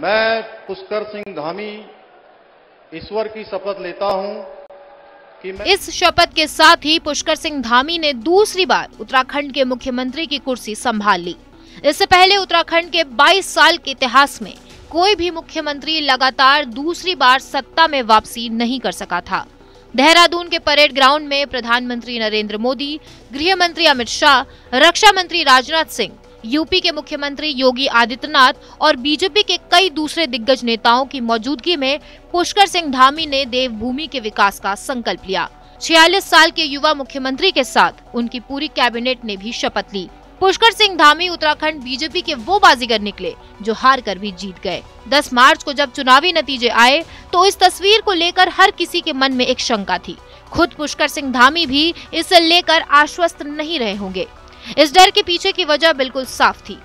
मैं पुष्कर सिंह धामी ईश्वर की शपथ लेता हूं कि मैं इस शपथ के साथ ही पुष्कर सिंह धामी ने दूसरी बार उत्तराखंड के मुख्यमंत्री की कुर्सी संभाल ली। इससे पहले उत्तराखंड के 22 साल के इतिहास में कोई भी मुख्यमंत्री लगातार दूसरी बार सत्ता में वापसी नहीं कर सका था। देहरादून के परेड ग्राउंड में प्रधानमंत्री नरेंद्र मोदी, गृह मंत्री अमित शाह, रक्षा मंत्री राजनाथ सिंह, यूपी के मुख्यमंत्री योगी आदित्यनाथ और बीजेपी के कई दूसरे दिग्गज नेताओं की मौजूदगी में पुष्कर सिंह धामी ने देवभूमि के विकास का संकल्प लिया। 46 साल के युवा मुख्यमंत्री के साथ उनकी पूरी कैबिनेट ने भी शपथ ली। पुष्कर सिंह धामी उत्तराखंड बीजेपी के वो बाजीगर निकले जो हार कर भी जीत गए। 10 मार्च को जब चुनावी नतीजे आए तो इस तस्वीर को लेकर हर किसी के मन में एक शंका थी। खुद पुष्कर सिंह धामी भी इसे लेकर आश्वस्त नहीं रहे होंगे। इस डर के पीछे की वजह बिल्कुल साफ थी।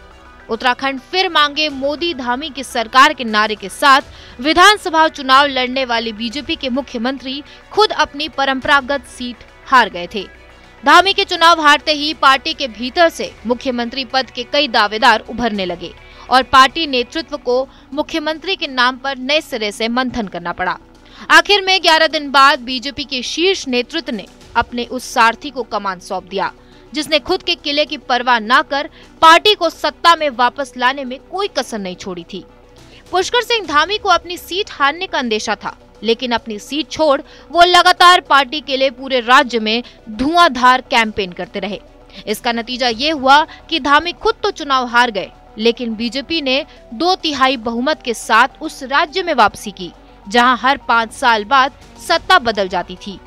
उत्तराखंड फिर मांगे मोदी धामी की सरकार के नारे के साथ विधानसभा चुनाव लड़ने वाले बीजेपी के मुख्यमंत्री खुद अपनी परंपरागत सीट हार गए थे। धामी के चुनाव हारते ही पार्टी के भीतर से मुख्यमंत्री पद के कई दावेदार उभरने लगे और पार्टी नेतृत्व को मुख्यमंत्री के नाम पर नए सिरे से मंथन करना पड़ा। आखिर में 11 दिन बाद बीजेपी के शीर्ष नेतृत्व ने अपने उस सारथी को कमान सौंप दिया जिसने खुद के किले की परवाह न कर पार्टी को सत्ता में वापस लाने में कोई कसर नहीं छोड़ी थी। पुष्कर सिंह धामी को अपनी सीट हारने का अंदेशा था, लेकिन अपनी सीट छोड़ वो लगातार पार्टी के लिए पूरे राज्य में धुआंधार कैंपेन करते रहे। इसका नतीजा ये हुआ कि धामी खुद तो चुनाव हार गए, लेकिन बीजेपी ने 2/3 बहुमत के साथ उस राज्य में वापसी की जहां हर 5 साल बाद सत्ता बदल जाती थी।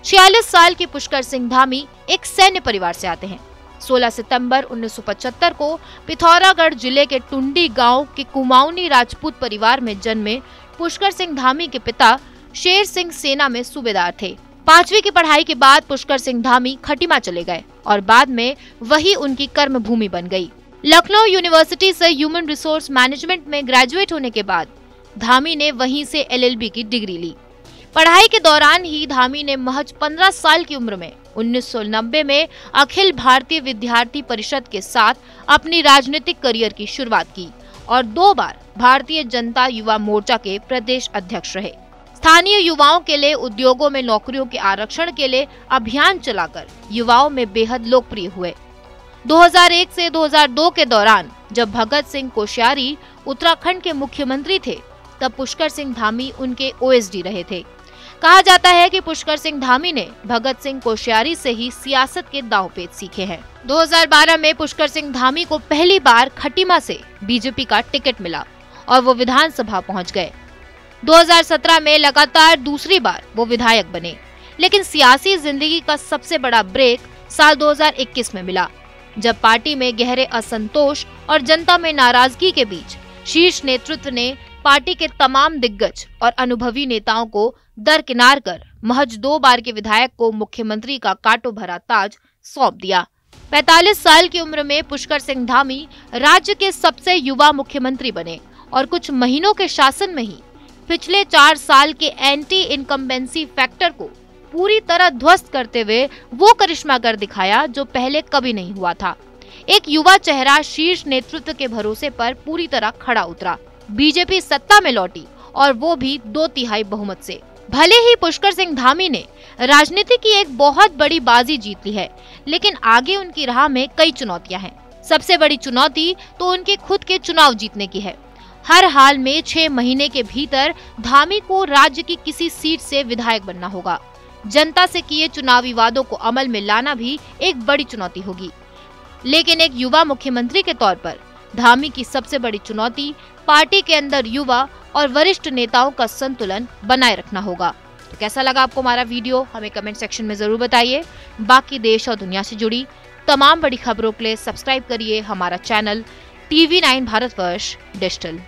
46 साल के पुष्कर सिंह धामी एक सैन्य परिवार से आते हैं। 16 सितंबर 1975 को पिथौरागढ़ जिले के टुंडी गांव के कुमाऊनी राजपूत परिवार में जन्मे पुष्कर सिंह धामी के पिता शेर सिंह सेना में सूबेदार थे। 5वीं की पढ़ाई के बाद पुष्कर सिंह धामी खटीमा चले गए और बाद में वही उनकी कर्म भूमि बन गई। लखनऊ यूनिवर्सिटी से ह्यूमन रिसोर्स मैनेजमेंट में ग्रेजुएट होने के बाद धामी ने वहीं से LLB की डिग्री ली। पढ़ाई के दौरान ही धामी ने महज 15 साल की उम्र में 1990 में अखिल भारतीय विद्यार्थी परिषद के साथ अपनी राजनीतिक करियर की शुरुआत की और 2 बार भारतीय जनता युवा मोर्चा के प्रदेश अध्यक्ष रहे। स्थानीय युवाओं के लिए उद्योगों में नौकरियों के आरक्षण के लिए अभियान चलाकर युवाओं में बेहद लोकप्रिय हुए। 2001 से 2002 के दौरान जब भगत सिंह कोश्यारी उत्तराखंड के मुख्यमंत्री थे, तब पुष्कर सिंह धामी उनके OSD रहे थे। कहा जाता है कि पुष्कर सिंह धामी ने भगत सिंह कोश्यारी से ही सियासत के दांवपेच सीखे हैं। 2012 में पुष्कर सिंह धामी को पहली बार खटीमा से बीजेपी का टिकट मिला और वो विधानसभा पहुंच गए। 2017 में लगातार दूसरी बार वो विधायक बने, लेकिन सियासी जिंदगी का सबसे बड़ा ब्रेक साल 2021 में मिला, जब पार्टी में गहरे असंतोष और जनता में नाराजगी के बीच शीर्ष नेतृत्व ने पार्टी के तमाम दिग्गज और अनुभवी नेताओं को दरकिनार कर महज 2 बार के विधायक को मुख्यमंत्री का कांटों भरा ताज सौंप दिया। 45 साल की उम्र में पुष्कर सिंह धामी राज्य के सबसे युवा मुख्यमंत्री बने और कुछ महीनों के शासन में ही पिछले 4 साल के एंटी इनकम्बेंसी फैक्टर को पूरी तरह ध्वस्त करते हुए वो करिश्मा कर दिखाया जो पहले कभी नहीं हुआ था। एक युवा चेहरा शीर्ष नेतृत्व के भरोसे पर पूरी तरह खड़ा उतरा। बीजेपी सत्ता में लौटी और वो भी 2/3 बहुमत से। भले ही पुष्कर सिंह धामी ने राजनीति की एक बहुत बड़ी बाजी जीत ली है, लेकिन आगे उनकी राह में कई चुनौतियां हैं। सबसे बड़ी चुनौती तो उनके खुद के चुनाव जीतने की है। हर हाल में 6 महीने के भीतर धामी को राज्य की किसी सीट से विधायक बनना होगा। जनता से किए चुनावी वादों को अमल में लाना भी एक बड़ी चुनौती होगी, लेकिन एक युवा मुख्यमंत्री के तौर पर धामी की सबसे बड़ी चुनौती पार्टी के अंदर युवा और वरिष्ठ नेताओं का संतुलन बनाए रखना होगा। तो कैसा लगा आपको हमारा वीडियो, हमें कमेंट सेक्शन में जरूर बताइए। बाकी देश और दुनिया से जुड़ी तमाम बड़ी खबरों के लिए सब्सक्राइब करिए हमारा चैनल TV9 भारतवर्ष डिजिटल।